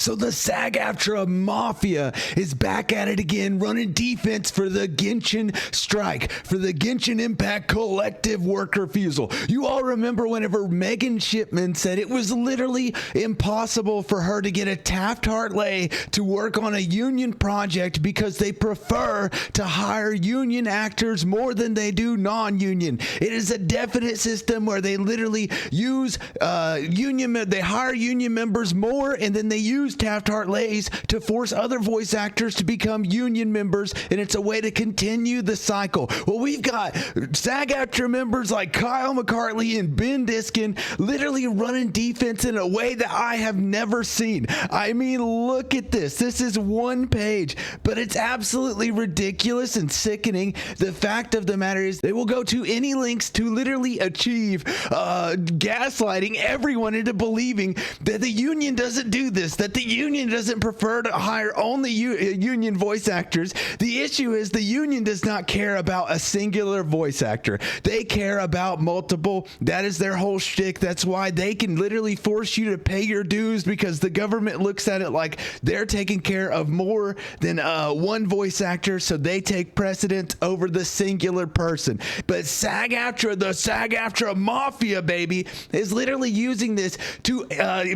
So the SAG AFTRA mafia is back at it again, running defense for the Genshin strike, for the Genshin Impact collective worker refusal. You all remember whenever Megan Shipman said it was literally impossible for her to get a Taft-Hartley to work on a union project because they prefer to hire union actors more than they do non-union. It is a definite system where they literally use they hire union members more, and then they use Taft-Hartley's to force other voice actors to become union members, and it's a way to continue the cycle. Well, we've got SAG AFTRA members like Kyle McCartney and Ben Diskin literally running defense in a way that I have never seen. I mean, look at this. This is one page, but it's absolutely ridiculous and sickening. The fact of the matter is they will go to any lengths to literally achieve gaslighting everyone into believing that the union doesn't do this, that the union doesn't prefer to hire only union voice actors. The issue is the union does not care about a singular voice actor. They care about multiple. That is their whole shtick. That's why they can literally force you to pay your dues, because the government looks at it like they're taking care of more than one voice actor, so they take precedence over the singular person. But SAG AFTRA, the SAG AFTRA mafia, baby, is literally using this to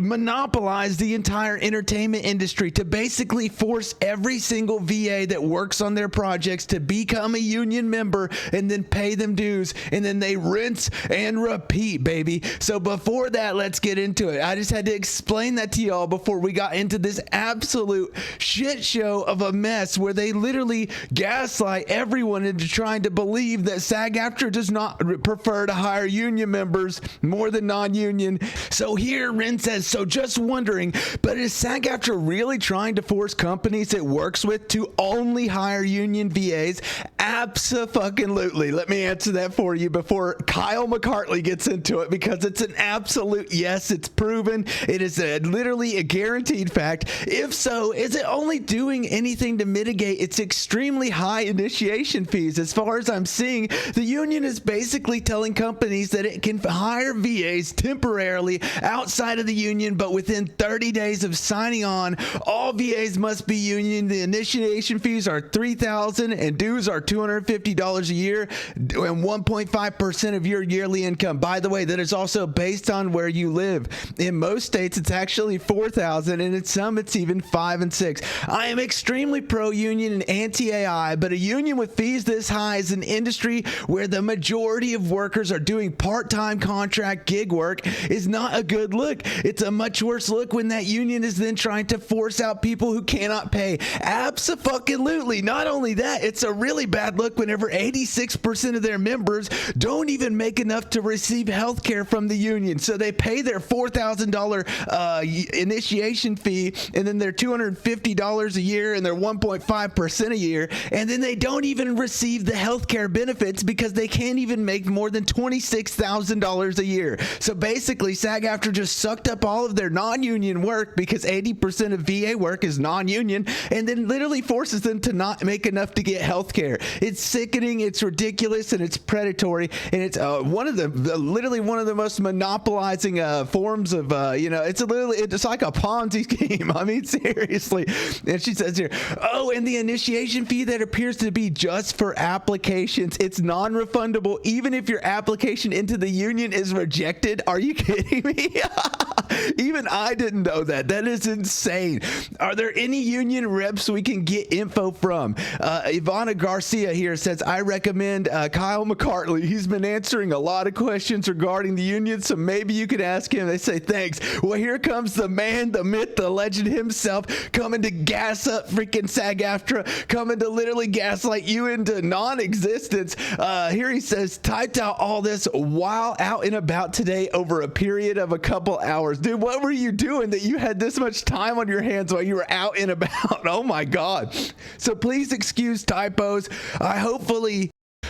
monopolize the entire entertainment industry, to basically force every single VA that works on their projects to become a union member and then pay them dues, and then they rinse and repeat, baby. So before that, let's get into it. I just had to explain that to y'all before we got into this absolute shit show of a mess where they literally gaslight everyone into trying to believe that SAG AFTRA does not prefer to hire union members more than non-union. So here Ren says, so just wondering, but is SAG AFTRA really trying to force companies it works with to only hire union VAs? Abso-fucking-lutely. Let me answer that for you before Kyle McCartney gets into it, because it's an absolute yes. It's proven. It is literally a guaranteed fact. If so, is it only doing anything to mitigate its extremely high initiation fees? As far as I'm seeing, the union is basically telling companies that it can hire VAs temporarily outside of the union, but within 30 days of signing on, all VAs must be union. The initiation fees are $3,000 and dues are $250 a year and 1.5% of your yearly income. By the way, that is also based on where you live. In most states, it's actually $4,000, and in some, it's even $5,000 and $6,000. I am extremely pro-union and anti-AI, but a union with fees this high is an industry where the majority of workers are doing part-time contract gig work is not a good look. It's a much worse look when that union is then trying to force out people who cannot pay. Abso-fucking-lutely. Not only that, it's a really bad look whenever 86% of their members don't even make enough to receive health care from the union. So they pay their $4,000 initiation fee, and then their $250 a year, and their 1.5% a year, and then they don't even receive the health care benefits because they can't even make more than $26,000 a year. So basically, SAG AFTRA just sucked up all of their non-union work, because 80% of VA work is non-union, and then literally forces them to not make enough to get health care. It's sickening, it's ridiculous, and it's predatory, and it's literally one of the most monopolizing forms of it's like a Ponzi scheme. I mean, seriously. And she says here, oh, and the initiation fee that appears to be just for applications, it's non-refundable even if your application into the union is rejected. Are you kidding me? Even I didn't know that. That is insane. Are there any union reps we can get info from? Ivana Garcia here says, I recommend Kyle McCartney. He's been answering a lot of questions regarding the union, so maybe you could ask him. They say, thanks. Well, here comes the man, the myth, the legend himself, coming to gas up freaking SAG AFTRA, coming to literally gaslight you into non-existence. Here he says, typed out all this while out and about today over a period of a couple hours. Dude, what were you doing that you had this much time on your hands while you were out and about? Oh my God. So please excuse typos.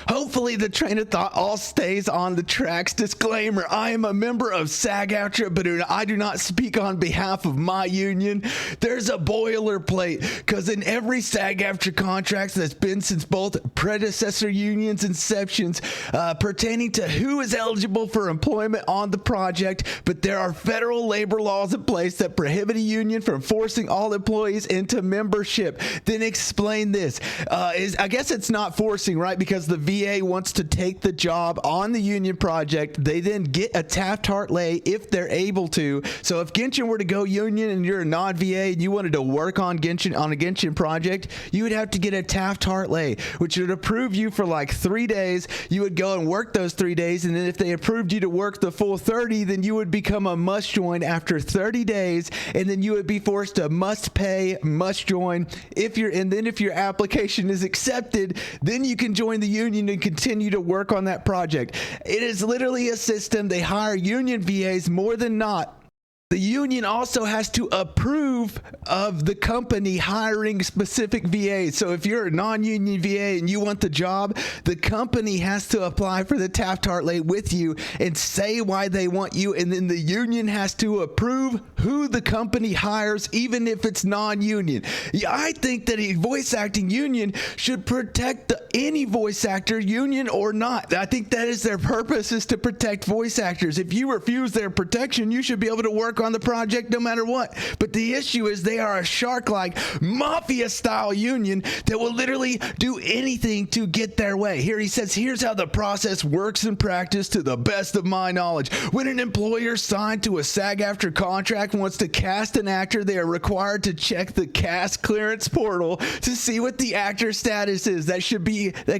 Hopefully the train of thought all stays on the tracks. Disclaimer, I am a member of SAG AFTRA, but I do not speak on behalf of my union. There's a boilerplate, because in every SAG AFTRA contracts that's been since both predecessor unions' inceptions pertaining to who is eligible for employment on the project, but there are federal labor laws in place that prohibit a union from forcing all employees into membership. Then explain this. I guess it's not forcing, right? Because the VA wants to take the job on the union project. They then get a Taft-Hartley if they're able to. So if Genshin were to go union and you're a non-VA and you wanted to work on Genshin on a Genshin project, you would have to get a Taft-Hartley, which would approve you for like 3 days. You would go and work those 3 days, and then if they approved you to work the full 30, then you would become a must join after 30 days, and then you would be forced to must pay, must join. If your application is accepted, then you can join the union and continue to work on that project. It is literally a system. They hire union VAs more than not. The union also has to approve of the company hiring specific VAs. So if you're a non-union VA and you want the job, the company has to apply for the Taft-Hartley with you and say why they want you, and then the union has to approve who the company hires, even if it's non-union. Yeah, I think that a voice acting union should protect any voice actor, union or not. I think that is their purpose, is to protect voice actors. If you refuse their protection, you should be able to work on the project no matter what. But the issue is they are a shark-like mafia-style union that will literally do anything to get their way. Here he says, here's how the process works in practice to the best of my knowledge. When an employer signed to a SAG AFTRA contract wants to cast an actor, they are required to check the cast clearance portal to see what the actor's status is. That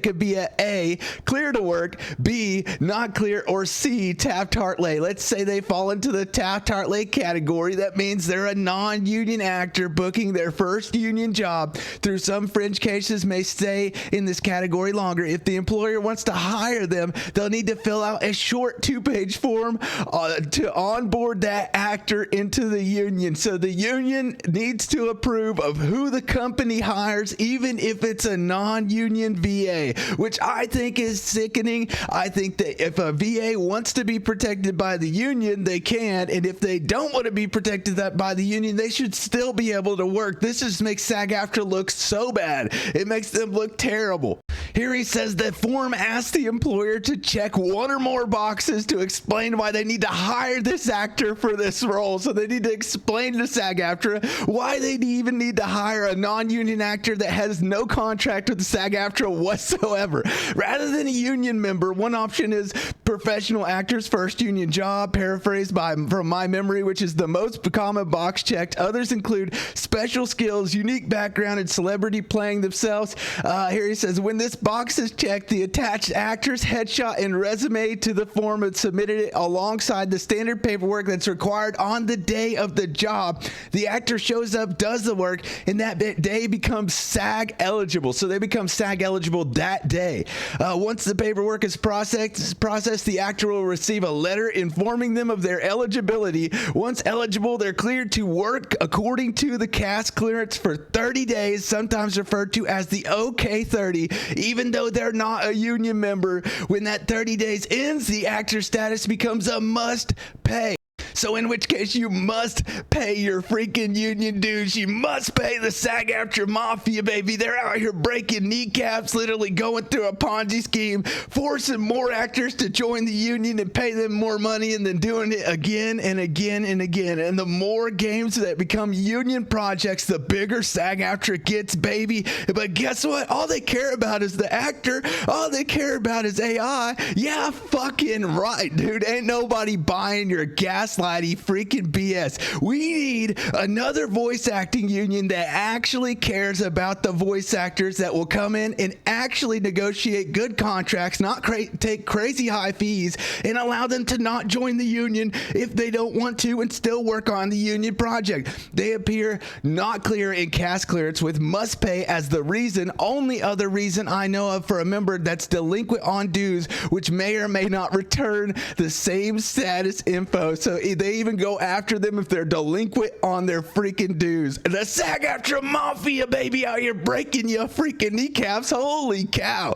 could be A, clear to work, B, not clear, or C, Taft-Hartley. Let's say they fall into the Taft-Hartley category. That means they're a non-union actor booking their first union job. Through some fringe cases may stay in this category longer. If the employer wants to hire them, they'll need to fill out a short 2-page form to onboard that actor into the union. So the union needs to approve of who the company hires, even if it's a non-union VA, which I think is sickening. I think that if a VA wants to be protected by the union, they can, and if they don't want to be protected by the union, they should still be able to work. This just makes SAG AFTRA look so bad. It makes them look terrible. Here he says the form asks the employer to check one or more boxes to explain why they need to hire this actor for this role. So they need to explain to SAG AFTRA why they even need to hire a non-union actor that has no contract with SAG AFTRA whatsoever. Rather than a union member, one option is professional actor's first union job, paraphrased from my memory, which is the most common box checked. Others include special skills, unique background, and celebrity playing themselves. Here he says, when this box is checked, the attached actor's headshot and resume to the form and submitted it alongside the standard paperwork that's required on the day of the job. The actor shows up, does the work, and that day becomes SAG eligible. So they become SAG eligible that day. Once the paperwork is processed, the actor will receive a letter informing them of their eligibility. Once eligible, they're cleared to work according to the cast clearance for 30 days, sometimes referred to as the OK30, even though they're not a union member. When that 30 days ends, the actor's status becomes a must pay. So in which case you must pay your freaking union dues. You must pay the SAG AFTRA mafia, baby. They're out here breaking kneecaps, literally going through a Ponzi scheme, forcing more actors to join the union and pay them more money, and then doing it again and again and again. And the more games that become union projects, the bigger SAG AFTRA gets, baby. But guess what? All they care about is the actor. All they care about is AI. Yeah, fucking right, dude. Ain't nobody buying your gaslighting freaking BS. We need another voice acting union that actually cares about the voice actors, that will come in and actually negotiate good contracts, not take crazy high fees, and allow them to not join the union if they don't want to and still work on the union project. They appear not clear in cast clearance, with must pay as the only other reason I know of for a member that's delinquent on dues, which may or may not return the same status info. So they even go after them if they're delinquent on their freaking dues. The SAG AFTRA mafia, baby, out here breaking your freaking kneecaps. Holy cow.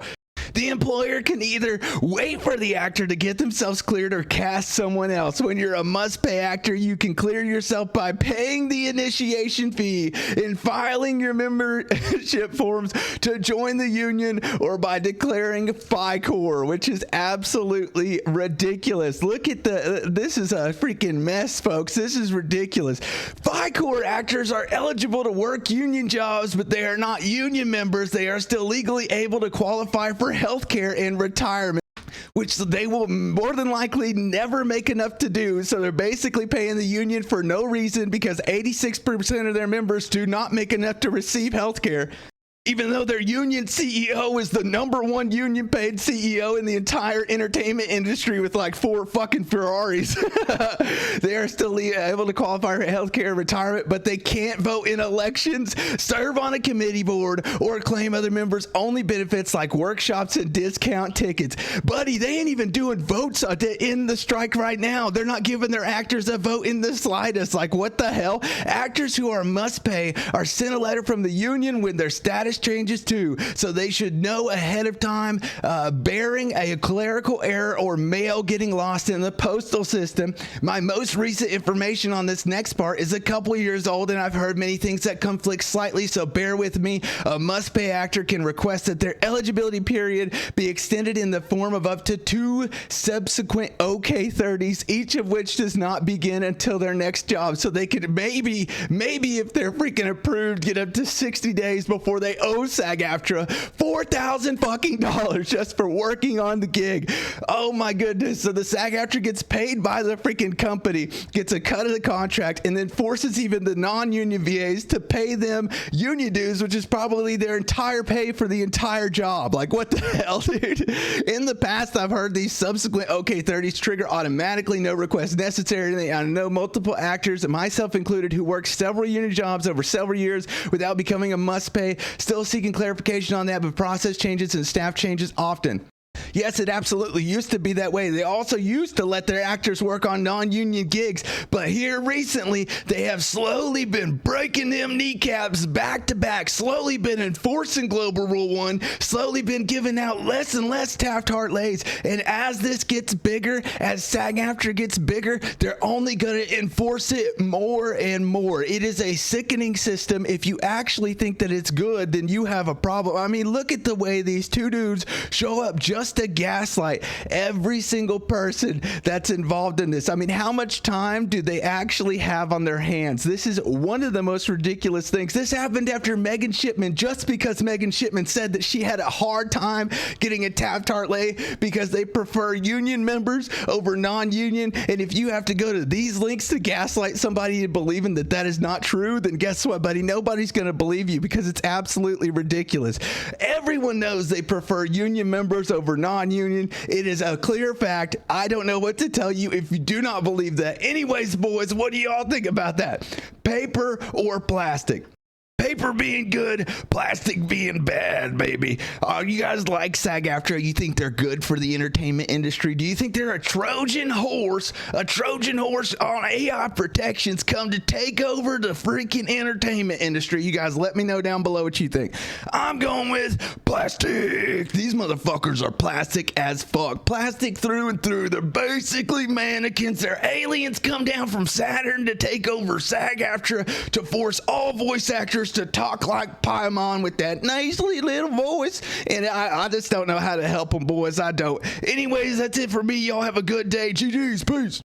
The employer can either wait for the actor to get themselves cleared or cast someone else. When you're a must-pay actor, you can clear yourself by paying the initiation fee and filing your membership forms to join the union, or by declaring FICOR, which is absolutely ridiculous. Look at this is a freaking mess, folks. This is ridiculous. FICOR actors are eligible to work union jobs, but they are not union members. They are still legally able to qualify for health care and retirement, which they will more than likely never make enough to do. So they're basically paying the union for no reason, because 86% of their members do not make enough to receive health care. Even though their union CEO is the #1 union paid CEO in the entire entertainment industry with like 4 fucking Ferraris, they are still able to qualify for healthcare retirement, but they can't vote in elections, serve on a committee board, or claim other members' only benefits like workshops and discount tickets. Buddy, they ain't even doing votes in the strike right now. They're not giving their actors a vote in the slightest. Like, what the hell? Actors who are must pay are sent a letter from the union when their status changes too, so they should know ahead of time, bearing a clerical error or mail getting lost in the postal system. My most recent information on this next part is a couple years old, and I've heard many things that conflict slightly, so bear with me. A must-pay actor can request that their eligibility period be extended in the form of up to 2 subsequent OK30s, each of which does not begin until their next job, so they could maybe if they're freaking approved, get up to 60 days before they owe SAG AFTRA $4,000 fucking dollars just for working on the gig. Oh my goodness. So the SAG AFTRA gets paid by the freaking company, gets a cut of the contract, and then forces even the non-union VAs to pay them union dues, which is probably their entire pay for the entire job. Like, what the hell, dude? In the past, I've heard these subsequent OK30s trigger automatically, no request necessary. I know multiple actors, myself included, who worked several union jobs over several years without becoming a must pay. Still seeking clarification on that, but process changes and staff changes often. Yes, it absolutely used to be that way. They also used to let their actors work on non-union gigs, but here recently, they have slowly been breaking them kneecaps back to back, slowly been enforcing Global Rule 1, slowly been giving out less and less Taft-Hartley's, and as this gets bigger, as SAG-AFTRA gets bigger, they're only going to enforce it more and more. It is a sickening system. If you actually think that it's good, then you have a problem. I mean, look at the way these two dudes show up just to gaslight every single person that's involved in this. I mean, how much time do they actually have on their hands? This is one of the most ridiculous things. This happened after Megan Shipman, just because Megan Shipman said that she had a hard time getting a Taft-Hartley because they prefer union members over non-union. And if you have to go to these links to gaslight somebody into believing that that is not true, then guess what, buddy? Nobody's going to believe you, because it's absolutely ridiculous. Everyone knows they prefer union members over non-union. It is a clear fact. I don't know what to tell you if you do not believe that. Anyways, boys, what do y'all think about that? Paper or plastic? Paper being good, plastic being bad, baby. You guys like SAG AFTRA? You think they're good for the entertainment industry? Do you think they're a Trojan horse on AI protections come to take over the freaking entertainment industry? You guys let me know down below what you think. I'm going with plastic. These motherfuckers are plastic as fuck. Plastic through and through. They're basically mannequins. They're aliens come down from Saturn to take over SAG AFTRA to force all voice actors to talk like Paimon with that nicely little voice, and I just don't know how to help them, boys. I don't. Anyways, that's it for me. Y'all have a good day. GG's. Peace.